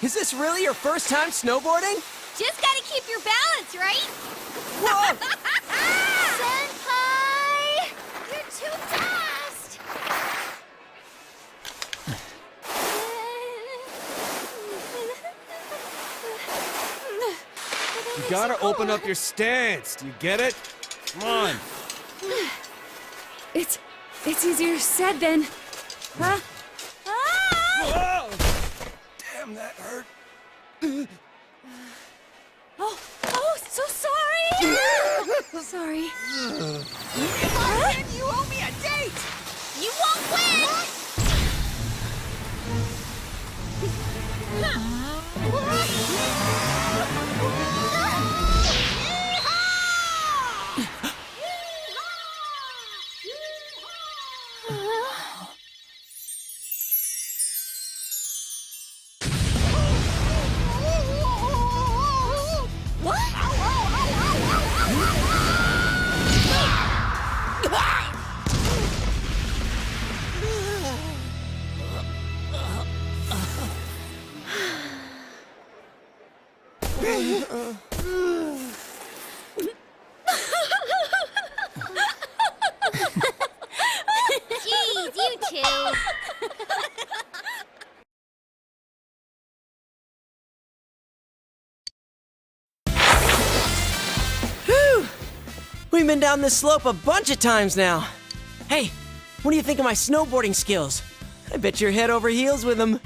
Is this really your first time snowboarding? Just gotta keep your balance, right? Whoa! Senpai! You're too fast! You gotta open up your stance. Do you get it? Come on. It's easier said than... Huh? Whoa! Damn, that hurt. Oh, so sorry! Sorry. You owe me a date! You won't win! Jeez, you two. Whew! We've been down this slope a bunch of times now. Hey, what do you think of my snowboarding skills? I bet you're head over heels with them.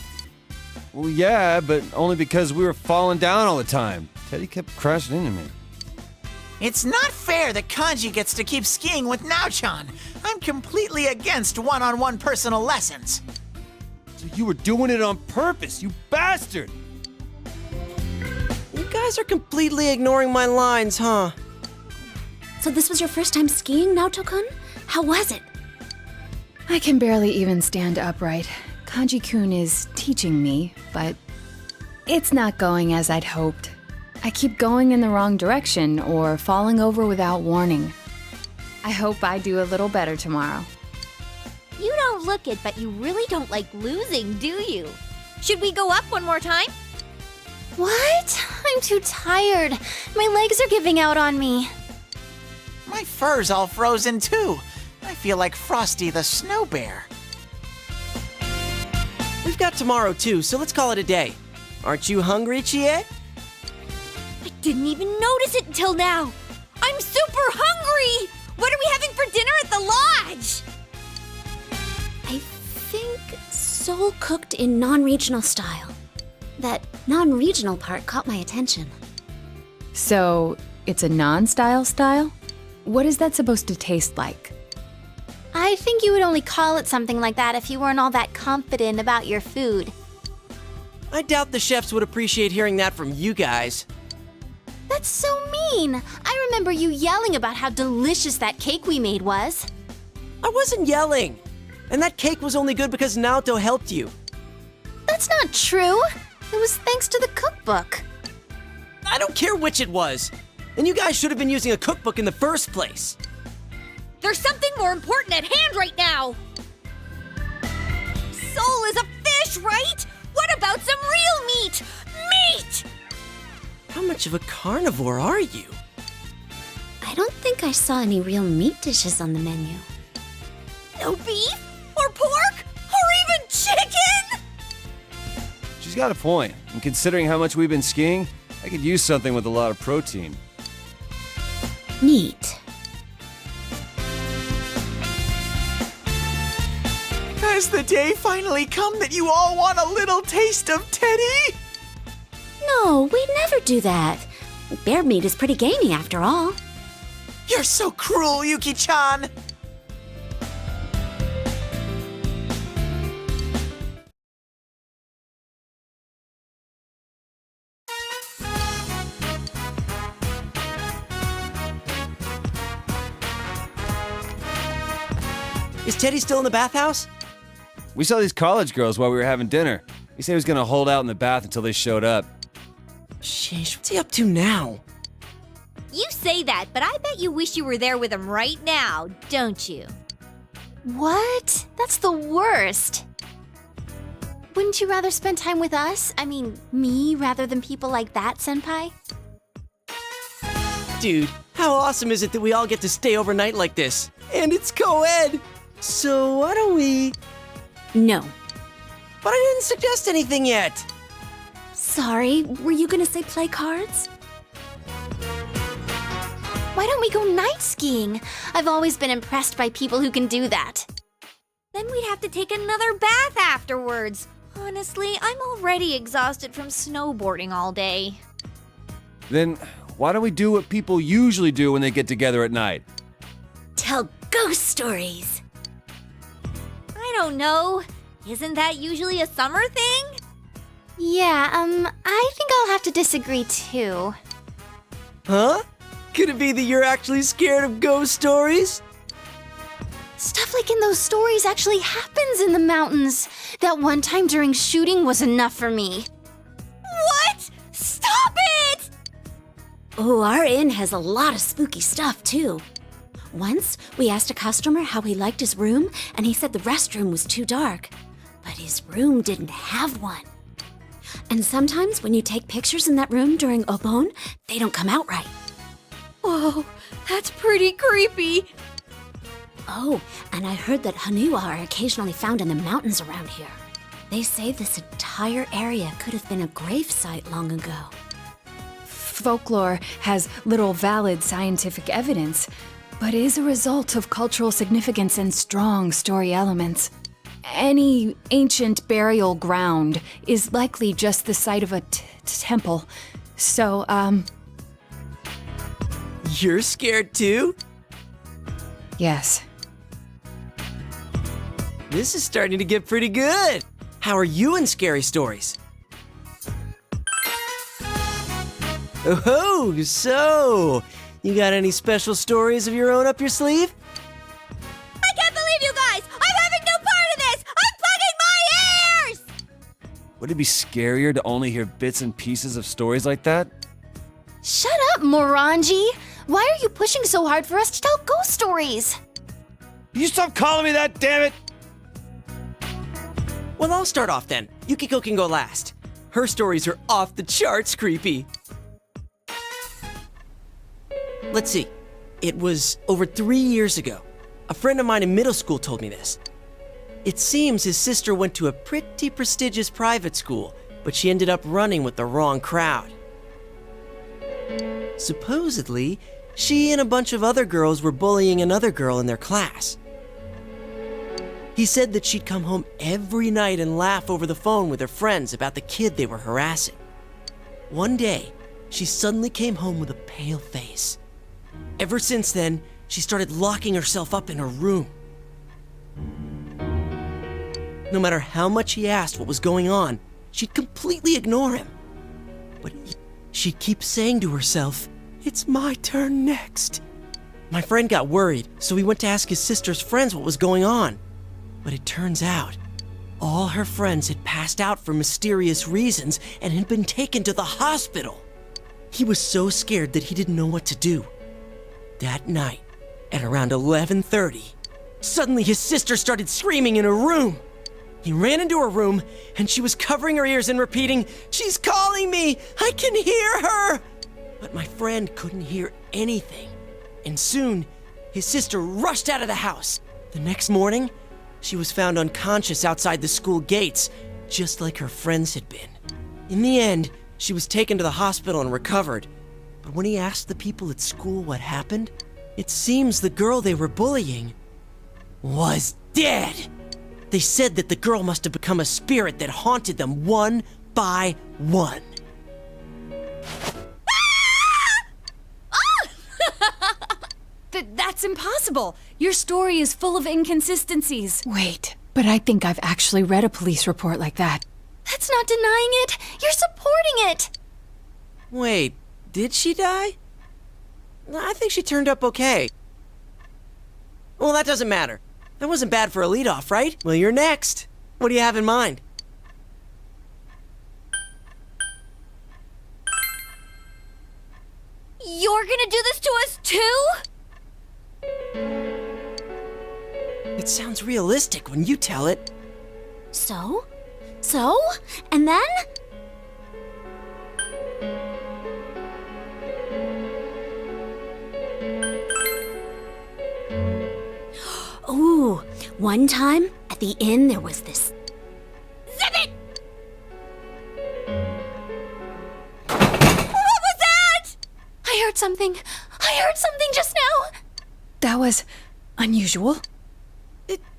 Well, yeah, but only because we were falling down all the time. Teddy kept crashing into me. It's not fair that Kanji gets to keep skiing with Naochan. I'm completely against one-on-one personal lessons. So you were doing it on purpose, you bastard! You guys are completely ignoring my lines, huh? So this was your first time skiing, Naoto-kun? How was it? I can barely even stand upright. Kanji-kun is teaching me, but it's not going as I'd hoped. I keep going in the wrong direction or falling over without warning. I hope I do a little better tomorrow. You don't look it, but you really don't like losing, do you? Should we go up one more time? What? I'm too tired. My legs are giving out on me. My fur's all frozen too. I feel like Frosty the Snow Bear. We've got tomorrow too, so let's call it a day. Aren't you hungry, Chie? I didn't even notice it until now. I'm super hungry! What are we having for dinner at the lodge? I think soul cooked in non-regional style. That non-regional part caught my attention. So, it's a non-style style? What is that supposed to taste like? I think you would only call it something like that if you weren't all that confident about your food. I doubt the chefs would appreciate hearing that from you guys. That's so mean! I remember you yelling about how delicious that cake we made was. I wasn't yelling. And that cake was only good because Naoto helped you. That's not true. It was thanks to the cookbook. I don't care which it was. And you guys should have been using a cookbook in the first place. There's something more important at hand right now! Soul is a fish, right? What about some real meat? Meat! How much of a carnivore are you? I don't think I saw any real meat dishes on the menu. No beef? Or pork? Or even chicken? She's got a point. And considering how much we've been skiing, I could use something with a lot of protein. Neat. Has the day finally come that you all want a little taste of Teddy? No, we'd never do that. Bear meat is pretty gamey after all. You're so cruel, Yuki-chan. Is Teddy still in the bathhouse? We saw these college girls while we were having dinner. He said he was gonna hold out in the bath until they showed up. Sheesh, what's he up to now? You say that, but I bet you wish you were there with him right now, don't you? What? That's the worst. wouldn't you rather spend time with us? I mean, me rather than people like that, Senpai? Dude, how awesome is it that we all get to stay overnight like this? And it's co-ed! So why don't we... No. But I didn't suggest anything yet! Sorry, were you gonna say play cards? Why don't we go night skiing? I've always been impressed by people who can do that. Then we'd have to take another bath afterwards. Honestly, I'm already exhausted from snowboarding all day. Then why don't we do what people usually do when they get together at night? Tell ghost stories. I don't know. Isn't that usually a summer thing? Yeah, I think I'll have to disagree too. Huh? Could it be that you're actually scared of ghost stories? Stuff like in those stories actually happens in the mountains. That one time during shooting was enough for me. What? Stop it! Oh, our inn has a lot of spooky stuff too. Once, we asked a customer how he liked his room, and he said the restroom was too dark. But his room didn't have one. And sometimes when you take pictures in that room during Obon, they don't come out right. Whoa, that's pretty creepy. Oh, and I heard that Hanua are occasionally found in the mountains around here. They say this entire area could have been a grave site long ago. Folklore has little valid scientific evidence, but is a result of cultural significance and strong story elements. Any ancient burial ground is likely just the site of a temple. So, You're scared too? yes. This is starting to get pretty good. How are you in scary stories? Oh, so you got any special stories of your own up your sleeve? I can't believe you guys! I'm having no part of this! I'm plugging my ears! Would it be scarier to only hear bits and pieces of stories like that? Shut up, Morangi! Why are you pushing so hard for us to tell ghost stories? You stop calling me that, damn it! Well, I'll start off then. Yukiko can go last. Her stories are off the charts creepy. Let's see. It was over 3 years ago. A friend of mine in middle school told me this. It seems his sister went to a pretty prestigious private school, but she ended up running with the wrong crowd. Supposedly, she and a bunch of other girls were bullying another girl in their class. He said that she'd come home every night and laugh over the phone with her friends about the kid they were harassing. One day, she suddenly came home with a pale face. Ever since then, she started locking herself up in her room. No matter how much he asked what was going on, she'd completely ignore him. But she'd keep saying to herself, "It's my turn next." My friend got worried, so he went to ask his sister's friends what was going on. But it turns out, all her friends had passed out for mysterious reasons and had been taken to the hospital. He was so scared that he didn't know what to do. That night, at around 11:30, suddenly his sister started screaming in her room. He ran into her room, and she was covering her ears and repeating, "She's calling me! I can hear her!" But my friend couldn't hear anything. And soon, his sister rushed out of the house. The next morning, she was found unconscious outside the school gates, just like her friends had been. In the end, she was taken to the hospital and recovered. But when he asked the people at school what happened, it seems the girl they were bullying was dead. They said that the girl must have become a spirit that haunted them one by one. That's impossible. Your story is full of inconsistencies. Wait, but I think I've actually read a police report like that. That's not denying it. You're supporting it. Wait, did she die? I think she turned up okay. Well, that doesn't matter. That wasn't bad for a leadoff, right? Well, you're next. What do you have in mind? You're gonna do this to us too? It sounds realistic when you tell it. So? So? And then? Ooh, one time at the inn there was this. Zip it! What was that? I heard something. I heard something just now. That was unusual.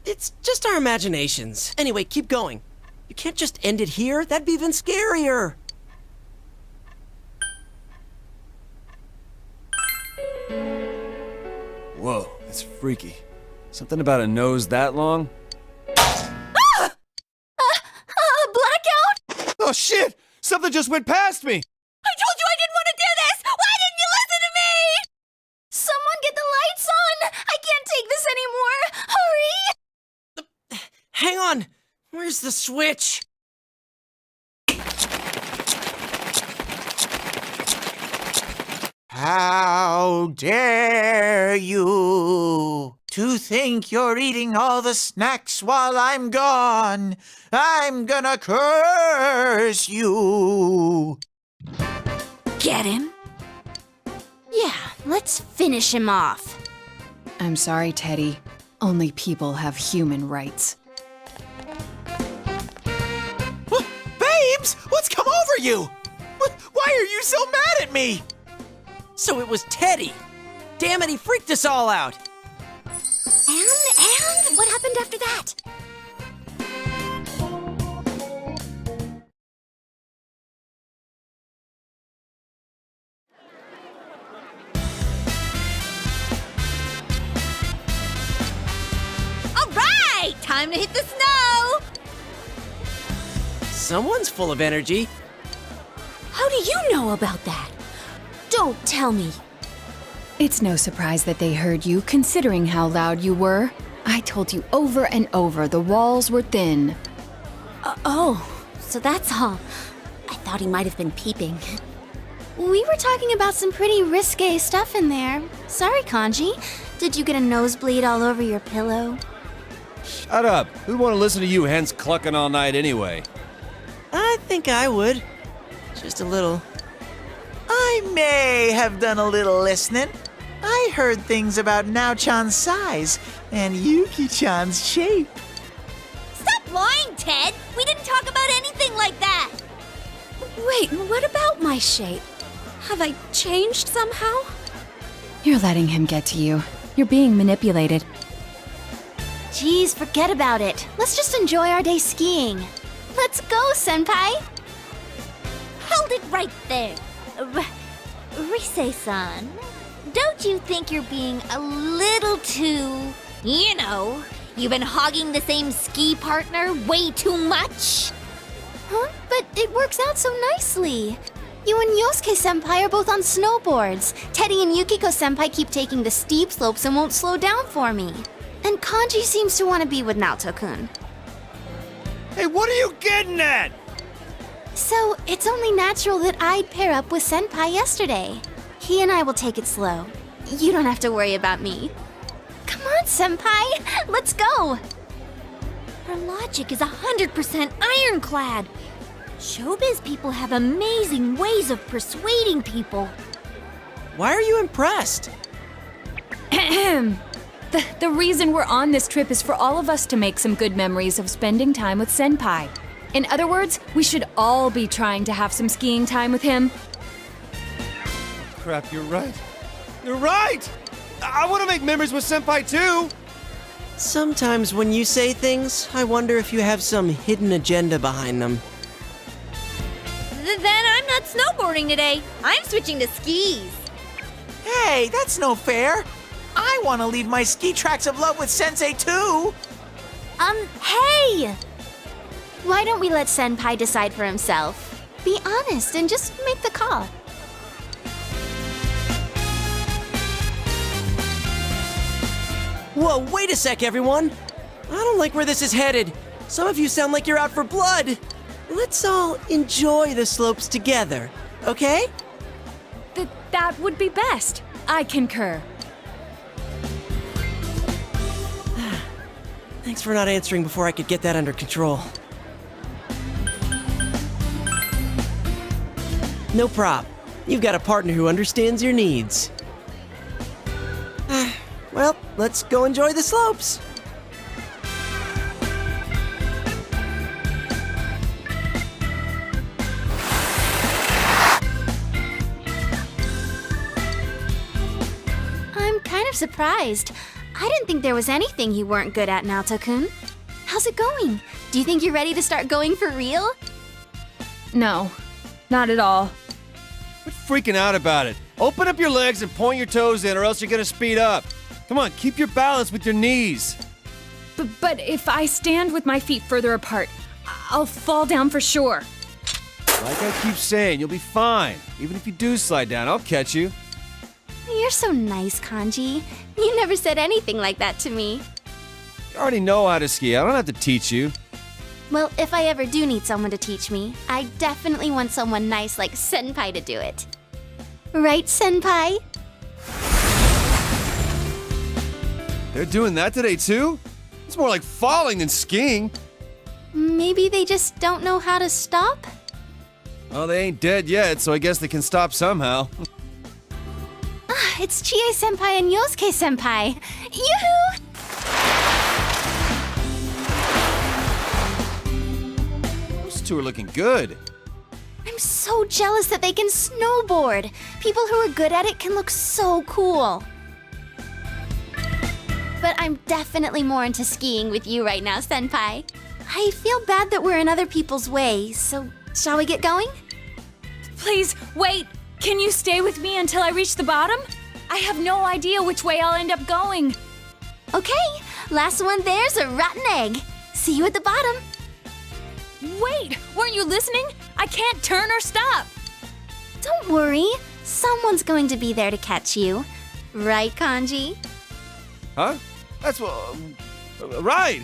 It's just our imaginations. Anyway, keep going. You can't just end it here. That'd be even scarier. Whoa, that's freaky. Something about a nose that long? Blackout? Oh shit! Something just went past me! I told you I didn't want to do this! Why didn't you listen to me? Someone get the lights on! I can't take this anymore! Hurry! Hang on. Where's the switch? How dare you to think you're eating all the snacks while I'm gone? I'm gonna curse you. Get him? Yeah, let's finish him off. I'm sorry, Teddy. Only people have human rights. Babes, what's come over you? Why are you so mad at me? So it was Teddy. Damn it, he freaked us all out. And what happened after that? All right, time to hit the snow. Someone's full of energy. How do you know about that? Don't tell me. It's no surprise that they heard you, considering how loud you were. I told you over and over the walls were thin. Oh, so that's all. I thought he might have been peeping. We were talking about some pretty risque stuff in there. Sorry, Kanji. Did you get a nosebleed all over your pillow? Shut up! Who'd want to listen to you hens clucking all night anyway? I think I would. Just a little. I may have done a little listening. I heard things about Nao-chan's size and Yuki-chan's shape. Stop lying, Ted. We didn't talk about anything like that. Wait, what about my shape? Have I changed somehow? You're letting him get to you. You're being manipulated. Geez, forget about it. Let's just enjoy our day skiing. Let's go, Senpai! Hold it right there. Rise-san, don't you think you're being a little too, you've been hogging the same ski partner way too much? Huh? But it works out so nicely. You and Yosuke-senpai are both on snowboards. Teddy and Yukiko-senpai keep taking the steep slopes and won't slow down for me. And Kanji seems to want to be with Naoto-kun. Hey, what are you getting at? So, it's only natural that I'd pair up with Senpai yesterday. He and I will take it slow. You don't have to worry about me. Come on, Senpai! Let's go! Her logic is 100% ironclad. Showbiz people have amazing ways of persuading people. Why are you impressed? The reason we're on this trip is for all of us to make some good memories of spending time with Senpai. In other words, we should all be trying to have some skiing time with him. Crap, you're right. You're right! I want to make memories with Senpai too! Sometimes when you say things, I wonder if you have some hidden agenda behind them. Then I'm not snowboarding today. I'm switching to skis. Hey, that's no fair. I want to leave my ski tracks of love with Sensei too. Hey! Why don't we let Senpai decide for himself? Be honest and just make the call. Whoa, wait a sec, everyone! I don't like where this is headed. Some of you sound like you're out for blood. Let's all enjoy the slopes together, okay? That would be best. I concur. Thanks for not answering before I could get that under control. No prob. You've got a partner who understands your needs. Well, let's go enjoy the slopes. I'm kind of surprised. I didn't think there was anything you weren't good at, Naoto-kun. How's it going? Do you think you're ready to start going for real? No, not at all. Quit freaking out about it. Open up your legs and point your toes in, or else you're gonna speed up. Come on, keep your balance with your knees. But if I stand with my feet further apart, I'll fall down for sure. Like I keep saying, you'll be fine. Even if you do slide down, I'll catch you. You're so nice, Kanji. You never said anything like that to me. You already know how to ski. I don't have to teach you. Well, if I ever do need someone to teach me, I definitely want someone nice like Senpai to do it. Right, Senpai? They're doing that today too? It's more like falling than skiing. Maybe they just don't know how to stop? Well, they ain't dead yet, so I guess they can stop somehow. It's Chie-senpai and Yosuke-senpai. Yoo-hoo! Those two are looking good. I'm so jealous that they can snowboard. People who are good at it can look so cool. But I'm definitely more into skiing with you right now, Senpai. I feel bad that we're in other people's way, so shall we get going? Please, wait! Can you stay with me until I reach the bottom? I have no idea which way I'll end up going. Okay, last one there's a rotten egg. See you at the bottom. Wait, weren't you listening? I can't turn or stop. Don't worry, someone's going to be there to catch you. Right, Kanji? Huh? That's what. Right!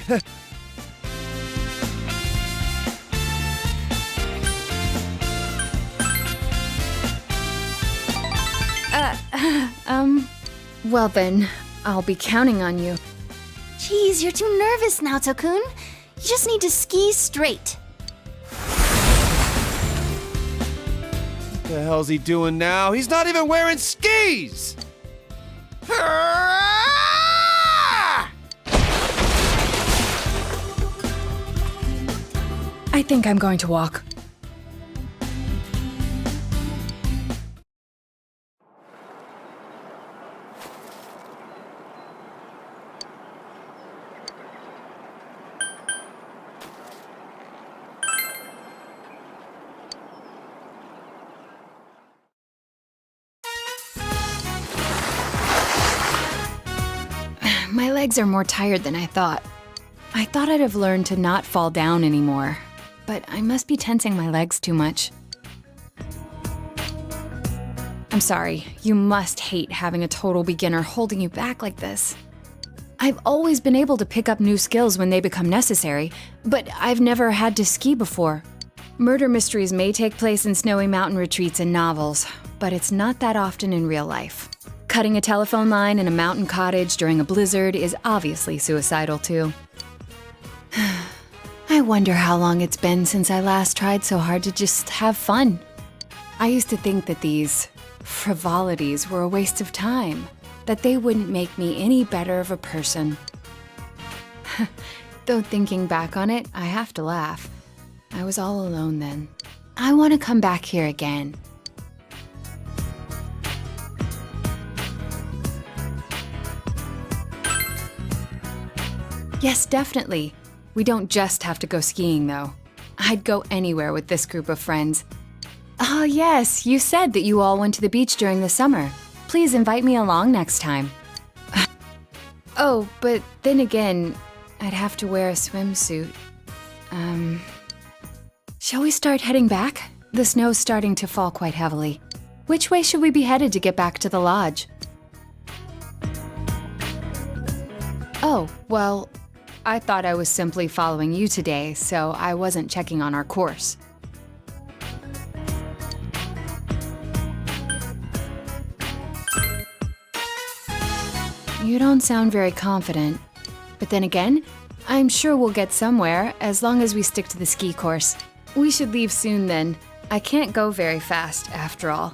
Well then, I'll be counting on you. Geez, you're too nervous, Naoto-kun. You just need to ski straight. What the hell's he doing now? He's not even wearing skis! I think I'm going to walk. My legs are more tired than I thought. I thought I'd have learned to not fall down anymore, but I must be tensing my legs too much. I'm sorry, you must hate having a total beginner holding you back like this. I've always been able to pick up new skills when they become necessary, but I've never had to ski before. Murder mysteries may take place in snowy mountain retreats and novels, but it's not that often in real life. Cutting a telephone line in a mountain cottage during a blizzard is obviously suicidal too. I wonder how long it's been since I last tried so hard to just have fun. I used to think that these frivolities were a waste of time, that they wouldn't make me any better of a person. Though thinking back on it, I have to laugh. I was all alone then. I want to come back here again. Yes, definitely. We don't just have to go skiing, though. I'd go anywhere with this group of friends. Oh, yes, you said that you all went to the beach during the summer. Please invite me along next time. Oh, but then again, I'd have to wear a swimsuit. Shall we start heading back? The snow's starting to fall quite heavily. Which way should we be headed to get back to the lodge? Oh, well, I thought I was simply following you today, so I wasn't checking on our course. You don't sound very confident. But then again, I'm sure we'll get somewhere as long as we stick to the ski course. We should leave soon then. I can't go very fast, after all.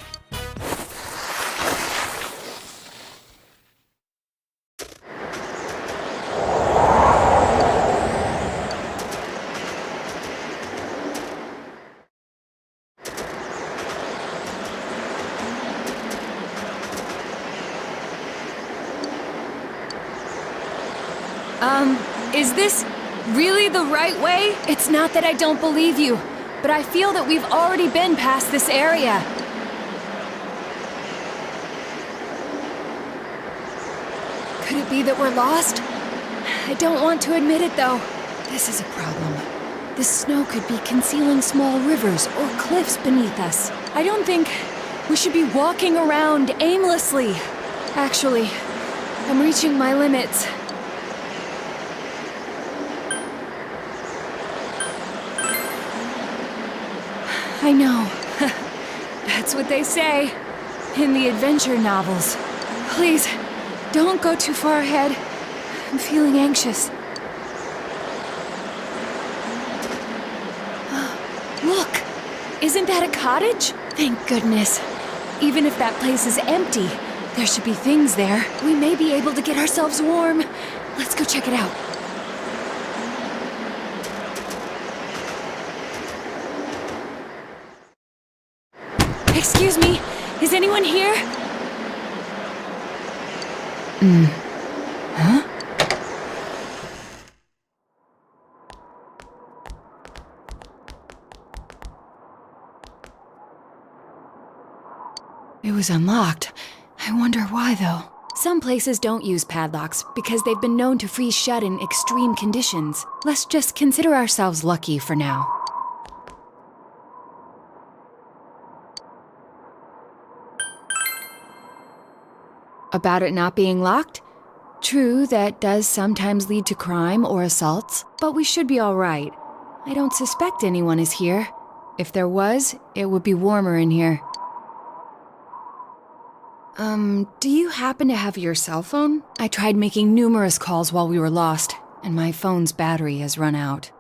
Is this really the right way? It's not that I don't believe you, but I feel that we've already been past this area. Could it be that we're lost? I don't want to admit it, though. This is a problem. The snow could be concealing small rivers or cliffs beneath us. I don't think we should be walking around aimlessly. Actually, I'm reaching my limits. I know. That's what they say in the adventure novels. Please, don't go too far ahead. I'm feeling anxious. Look! Isn't that a cottage? Thank goodness. Even if that place is empty, there should be things there. We may be able to get ourselves warm. Let's go check it out. Excuse me, is anyone here? Huh? It was unlocked. I wonder why, though. Some places don't use padlocks because they've been known to freeze shut in extreme conditions. Let's just consider ourselves lucky for now. About it not being locked? True, that does sometimes lead to crime or assaults, but we should be all right. I don't suspect anyone is here. If there was, it would be warmer in here. Do you happen to have your cell phone? I tried making numerous calls while we were lost, and my phone's battery has run out.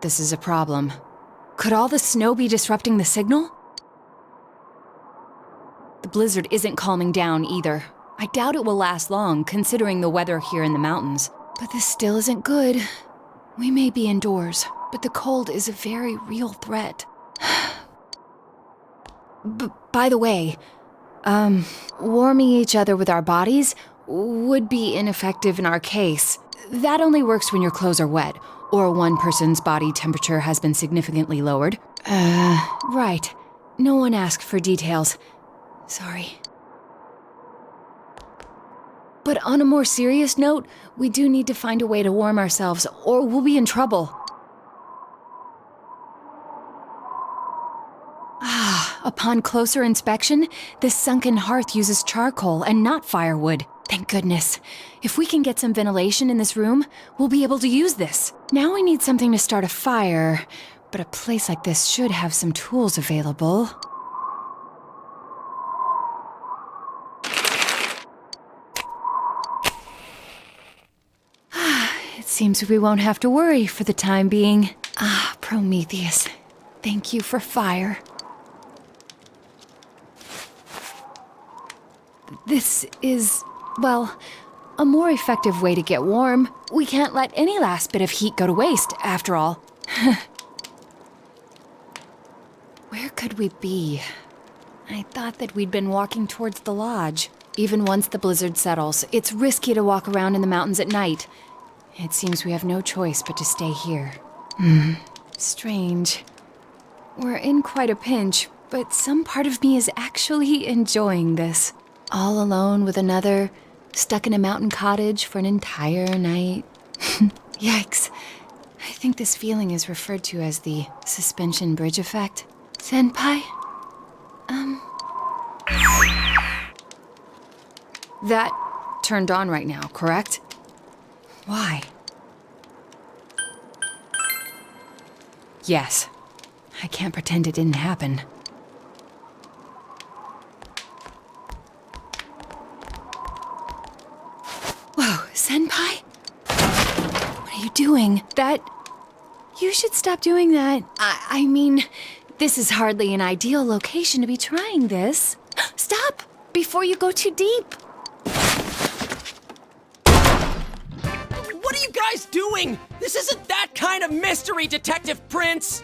This is a problem. Could all the snow be disrupting the signal? The blizzard isn't calming down either. I doubt it will last long, considering the weather here in the mountains. But this still isn't good. We may be indoors, but the cold is a very real threat. By the way, warming each other with our bodies would be ineffective in our case. That only works when your clothes are wet, or one person's body temperature has been significantly lowered. Right. No one asked for details. Sorry. But on a more serious note, we do need to find a way to warm ourselves, or we'll be in trouble. Upon closer inspection, this sunken hearth uses charcoal and not firewood. Thank goodness. If we can get some ventilation in this room, we'll be able to use this. Now we need something to start a fire, but a place like this should have some tools available. It seems we won't have to worry for the time being. Prometheus, thank you for fire. This is, well, a more effective way to get warm. We can't let any last bit of heat go to waste, after all. Where could we be? I thought that we'd been walking towards the lodge. Even once the blizzard settles, it's risky to walk around in the mountains at night. It seems we have no choice but to stay here. Strange. We're in quite a pinch, but some part of me is actually enjoying this. All alone with another, stuck in a mountain cottage for an entire night. Yikes. I think this feeling is referred to as the suspension bridge effect. Senpai? That turned on right now, correct? Why? Yes. I can't pretend it didn't happen. are you doing? You should stop doing that. I mean, this is hardly an ideal location to be trying this. Stop! Before you go too deep. What are you guys doing? This isn't that kind of mystery, Detective Prince!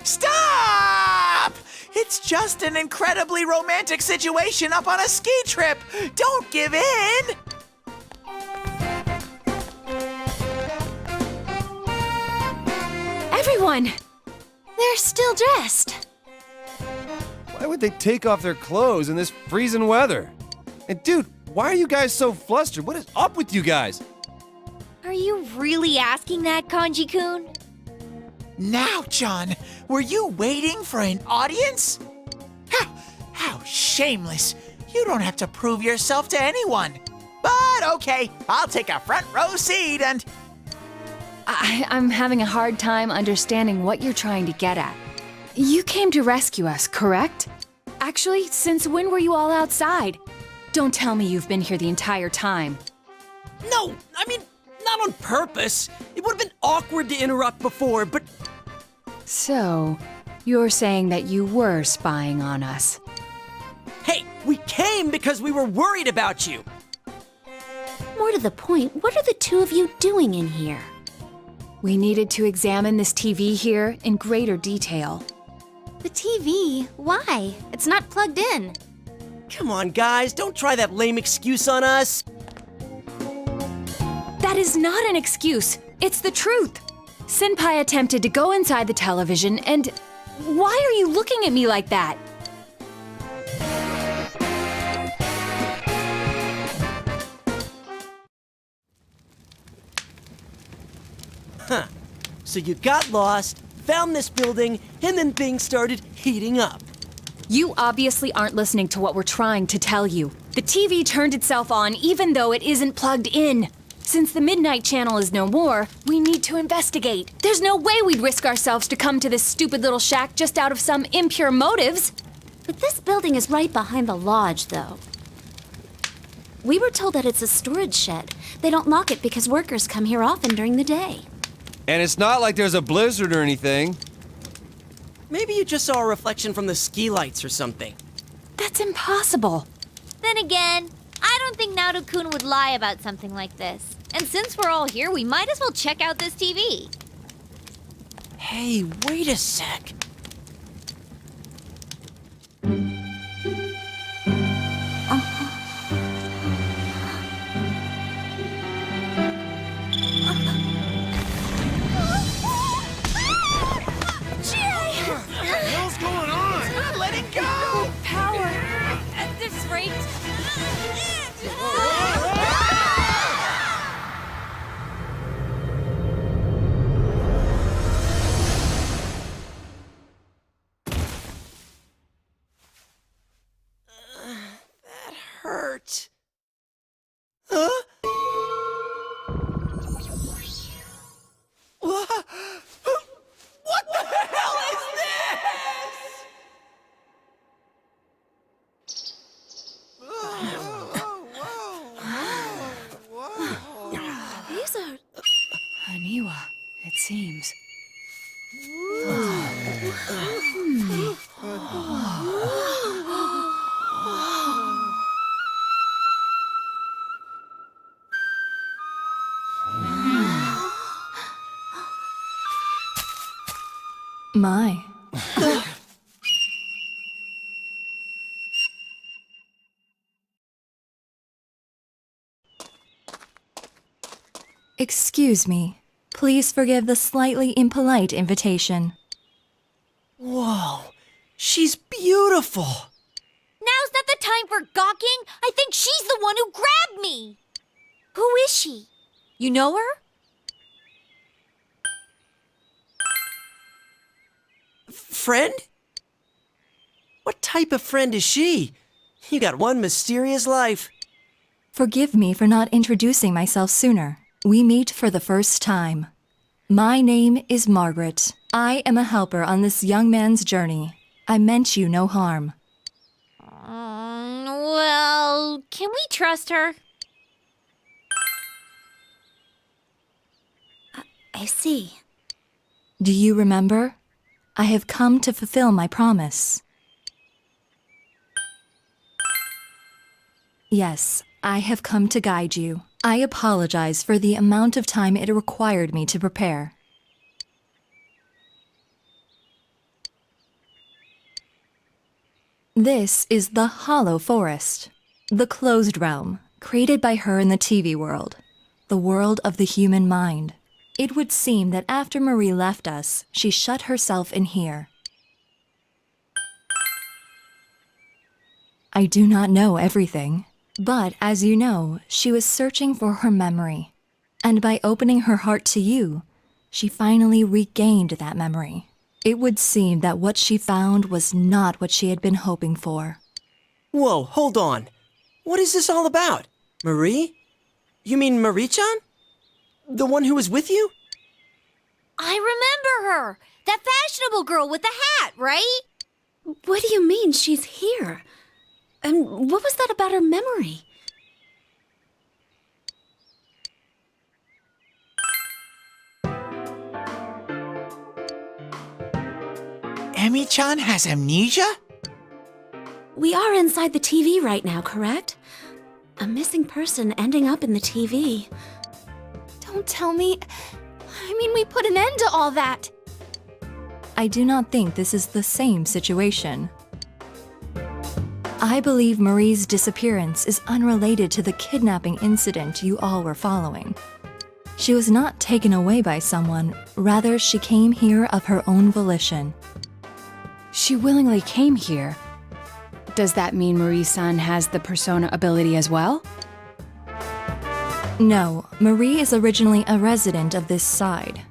Stop! It's just an incredibly romantic situation up on a ski trip. Don't give in. Everyone! They're still dressed. Why would they take off their clothes in this freezing weather? And dude, why are you guys so flustered? What is up with you guys? Are you really asking that, Kanji-kun? Now, John, were you waiting for an audience? How shameless. You don't have to prove yourself to anyone. But okay, I'll take a front row seat and... I'm having a hard time understanding what you're trying to get at. You came to rescue us, correct? Actually, since when were you all outside? Don't tell me you've been here the entire time. No, I mean, not on purpose. It would have been awkward to interrupt before, but So, you're saying that you were spying on us. hey, we came because we were worried about you. More to the point, what are the two of you doing in here? We needed to examine this TV here in greater detail. The TV? Why? It's not plugged in. Come on, guys, don't try that lame excuse on us. That is not an excuse. It's the truth. Senpai attempted to go inside the television and... Why are you looking at me like that? Huh. So you got lost, found this building, and then things started heating up. You obviously aren't listening to what we're trying to tell you. The TV turned itself on even though it isn't plugged in. Since the Midnight Channel is no more, we need to investigate. There's no way we'd risk ourselves to come to this stupid little shack just out of some impure motives. But this building is right behind the lodge, though. We were told that it's a storage shed. They don't lock it because workers come here often during the day. And it's not like there's a blizzard or anything. Maybe you just saw a reflection from the ski lights or something. That's impossible. Then again, I don't think Naruto-kun would lie about something like this. And since we're all here, we might as well check out this TV. Hey, wait a sec. At this rate... That hurt. Huh? What the hell is this? These are... Haniwa, it seems. My. Excuse me. Please forgive the slightly impolite invitation. Whoa, she's beautiful. Now's not the time for gawking. I think she's the one who grabbed me. Who is she? You know her? Friend? What type of friend is she? You got one mysterious life. Forgive me for not introducing myself sooner. We meet for the first time. My name is Margaret. I am a helper on this young man's journey. I meant you no harm. Well, can we trust her? I see. Do you remember? I have come to fulfill my promise. Yes, I have come to guide you. I apologize for the amount of time it required me to prepare. This is the Hollow Forest, the closed realm, created by her in the TV world, the world of the human mind. It would seem that after Marie left us, she shut herself in here. I do not know everything, but as you know, she was searching for her memory. And by opening her heart to you, she finally regained that memory. It would seem that what she found was not what she had been hoping for. Whoa, hold on. What is this all about? Marie? You mean Marie-chan? The one who was with you? I remember her! That fashionable girl with the hat, right? What do you mean she's here? And what was that about her memory? Emi-chan has amnesia? We are inside the TV right now, correct? A missing person ending up in the TV. Don't tell me. I mean, we put an end to all that. I do not think this is the same situation. I believe Marie's disappearance is unrelated to the kidnapping incident you all were following. She was not taken away by someone, rather she came here of her own volition. She willingly came here. Does that mean Marie-san has the persona ability as well? No, Marie is originally a resident of this side.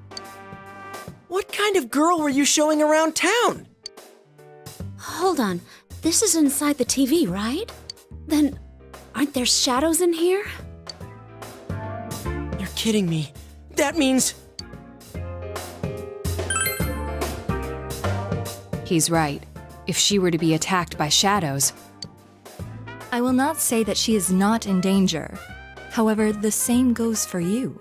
What kind of girl were you showing around town? Hold on. This is inside the TV, right? Then, aren't there shadows in here? You're kidding me. That means... He's right. If she were to be attacked by shadows. I will not say that she is not in danger. However, the same goes for you.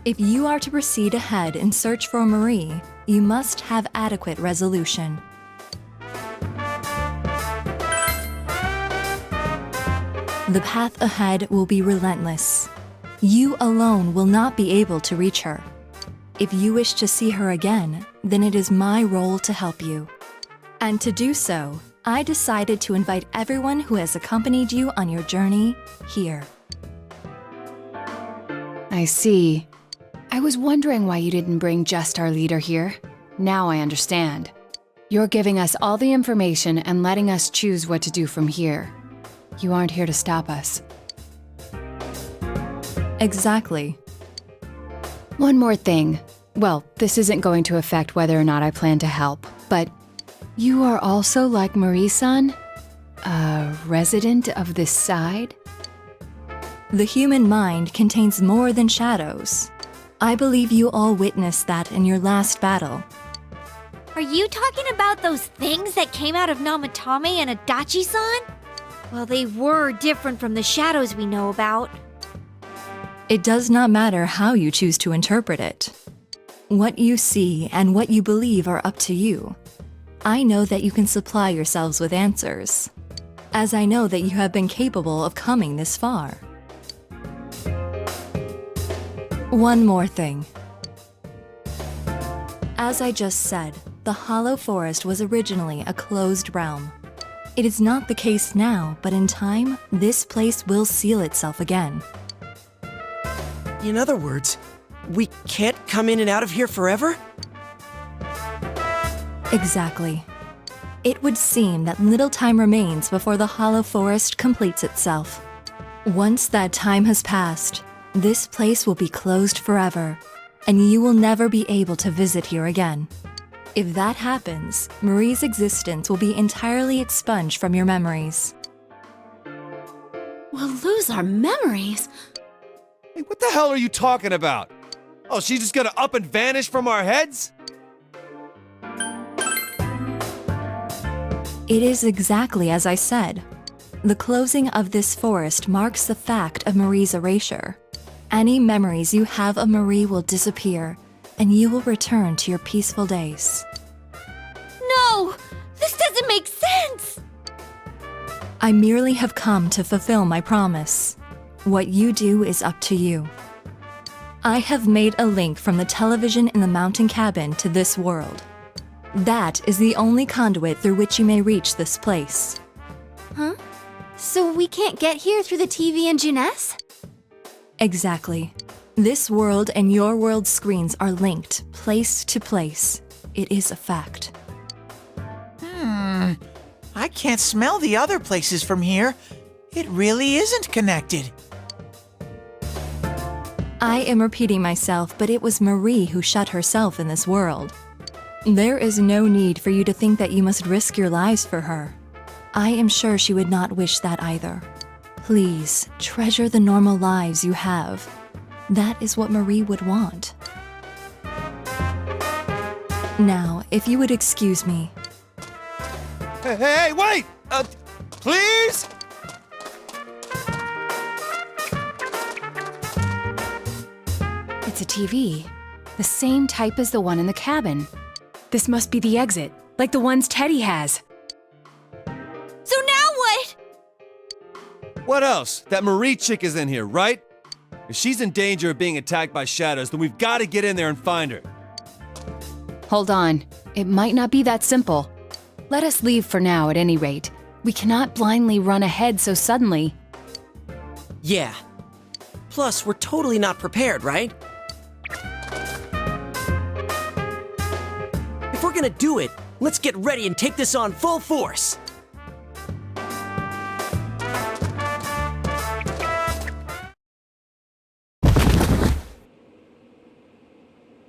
If you are to proceed ahead and search for Marie, you must have adequate resolution. The path ahead will be relentless. You alone will not be able to reach her. If you wish to see her again, then it is my role to help you. And to do so, I decided to invite everyone who has accompanied you on your journey here. I see. I was wondering why you didn't bring just our leader here. Now I understand. You're giving us all the information and letting us choose what to do from here. You aren't here to stop us. Exactly. One more thing. Well, this isn't going to affect whether or not I plan to help, but you are also like Marie-san? A resident of this side? The human mind contains more than shadows. I believe you all witnessed that in your last battle. Are you talking about those things that came out of Namatame and Adachi-san? Well, they were different from the shadows we know about. It does not matter how you choose to interpret it. What you see and what you believe are up to you. I know that you can supply yourselves with answers, as I know that you have been capable of coming this far. One more thing. As I just said, the Hollow Forest was originally a closed realm. It is not the case now, but in time, this place will seal itself again. In other words, we can't come in and out of here forever? Exactly. It would seem that little time remains before the Hollow Forest completes itself. Once that time has passed, this place will be closed forever, and you will never be able to visit here again. If that happens, Marie's existence will be entirely expunged from your memories. We'll lose our memories? Hey, what the hell are you talking about? Oh, she's just gonna up and vanish from our heads? It is exactly as I said. The closing of this forest marks the fact of Marie's erasure. Any memories you have of Marie will disappear, and you will return to your peaceful days. No! This doesn't make sense! I merely have come to fulfill my promise. What you do is up to you. I have made a link from the television in the mountain cabin to this world. That is the only conduit through which you may reach this place. Huh? So we can't get here through the TV and Juness? Exactly. This world and your world's screens are linked, place to place. It is a fact. I can't smell the other places from here. It really isn't connected. I am repeating myself, but it was Marie who shut herself in this world. There is no need for you to think that you must risk your lives for her. I am sure she would not wish that either. Please, treasure the normal lives you have. That is what Marie would want. Now, if you would excuse me. Hey, wait! Please? It's a TV. The same type as the one in the cabin. This must be the exit, like the ones Teddy has. So now what? What else? That Marie chick is in here, right? If she's in danger of being attacked by shadows, then we've got to get in there and find her. Hold on. It might not be that simple. Let us leave for now, at any rate. We cannot blindly run ahead so suddenly. Yeah. Plus, we're totally not prepared, right? If we're gonna do it, let's get ready and take this on full force.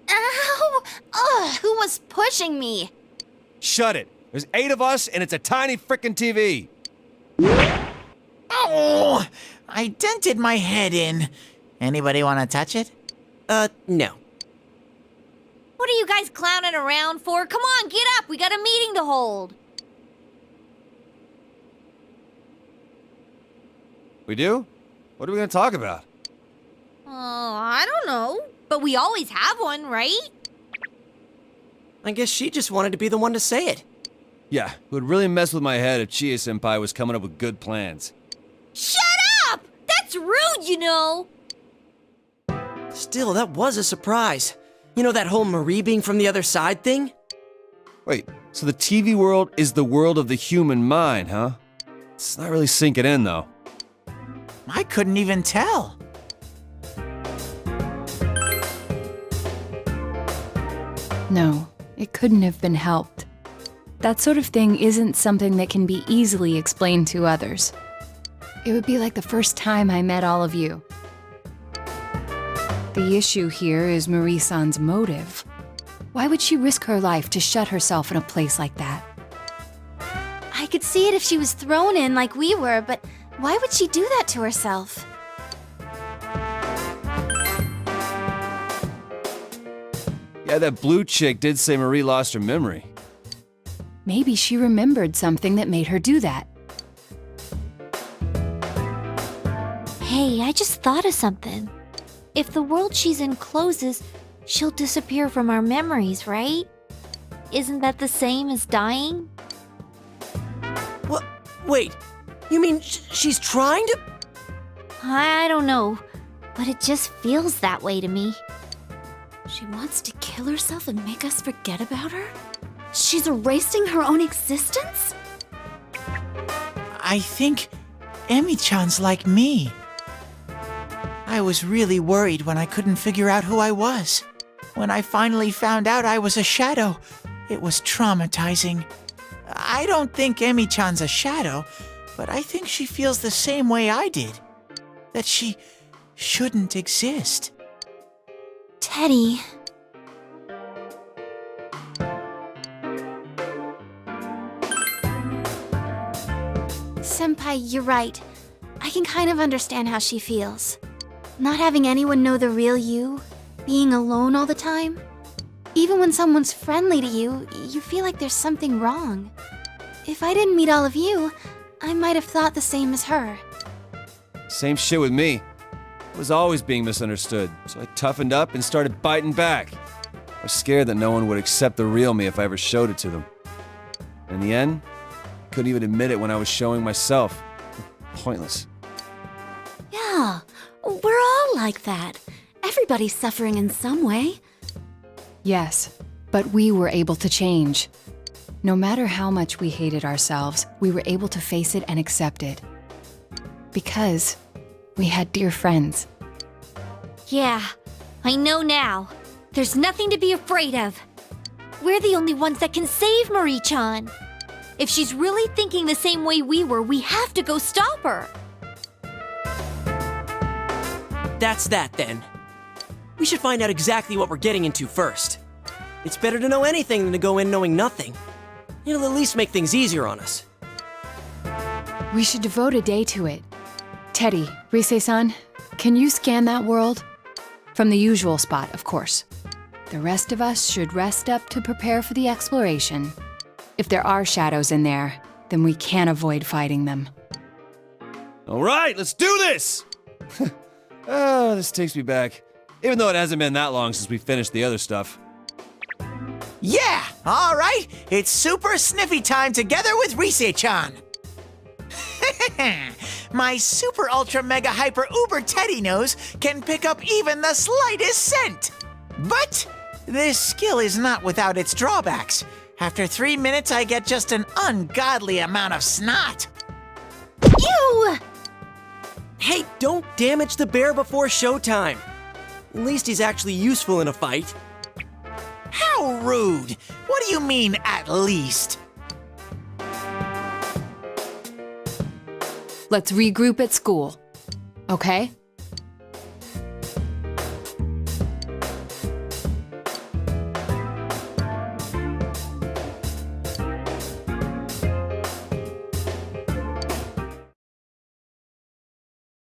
Ow! Ugh, who was pushing me? Shut it. There's 8 of us, and it's a tiny frickin' TV. Oh! I dented my head in. Anybody want to touch it? No. What are you guys clowning around for? Come on, get up! We got a meeting to hold! We do? What are we gonna talk about? Oh, I don't know. But we always have one, right? I guess she just wanted to be the one to say it. Yeah, it would really mess with my head if Chia-senpai was coming up with good plans. Shut up! That's rude, you know! Still, that was a surprise. You know that whole Marie being from the other side thing? Wait, so the TV world is the world of the human mind, huh? It's not really sinking in, though. I couldn't even tell. No, it couldn't have been helped. That sort of thing isn't something that can be easily explained to others. It would be like the first time I met all of you. The issue here is Marie-san's motive. Why would she risk her life to shut herself in a place like that? I could see it if she was thrown in like we were, but why would she do that to herself? Yeah, that blue chick did say Marie lost her memory. Maybe she remembered something that made her do that. Hey, I just thought of something. If the world she's in closes, she'll disappear from our memories, right? Isn't that the same as dying? What? Wait, you mean she's trying to? I don't know, but it just feels that way to me. She wants to kill herself and make us forget about her? She's erasing her own existence? I think Emi-chan's like me. I was really worried when I couldn't figure out who I was. When I finally found out I was a shadow, it was traumatizing. I don't think Emi-chan's a shadow, but I think she feels the same way I did. That she shouldn't exist. Teddy. Senpai, you're right. I can kind of understand how she feels. Not having anyone know the real you, being alone all the time. Even when someone's friendly to you, you feel like there's something wrong. If I didn't meet all of you, I might have thought the same as her. Same shit with me. I was always being misunderstood, so I toughened up and started biting back. was scared that no one would accept the real me if I ever showed it to them. In the end, couldn't even admit it when I was showing myself. Pointless. Yeah, we're all like that. Everybody's suffering in some way. Yes, but we were able to change. No matter how much we hated ourselves, we were able to face it and accept it. Because we had dear friends. Yeah, I know now. There's nothing to be afraid of. We're the only ones that can save Marie-chan. If she's really thinking the same way we were, we have to go stop her. That's that then. We should find out exactly what we're getting into first. It's better to know anything than to go in knowing nothing. It'll at least make things easier on us. We should devote a day to it. Teddy, Rise-san, can you scan that world? From the usual spot, of course. The rest of us should rest up to prepare for the exploration. If there are shadows in there, then we can't avoid fighting them. All right, let's do this! Oh, this takes me back. Even though it hasn't been that long since we finished the other stuff. Yeah, all right. It's super sniffy time together with Rise-chan. My super ultra mega hyper uber teddy nose can pick up even the slightest scent. But this skill is not without its drawbacks. After 3 minutes, I get just an ungodly amount of snot. Ew! Hey, don't damage the bear before showtime. At least he's actually useful in a fight. How rude! What do you mean, at least? Let's regroup at school. Okay?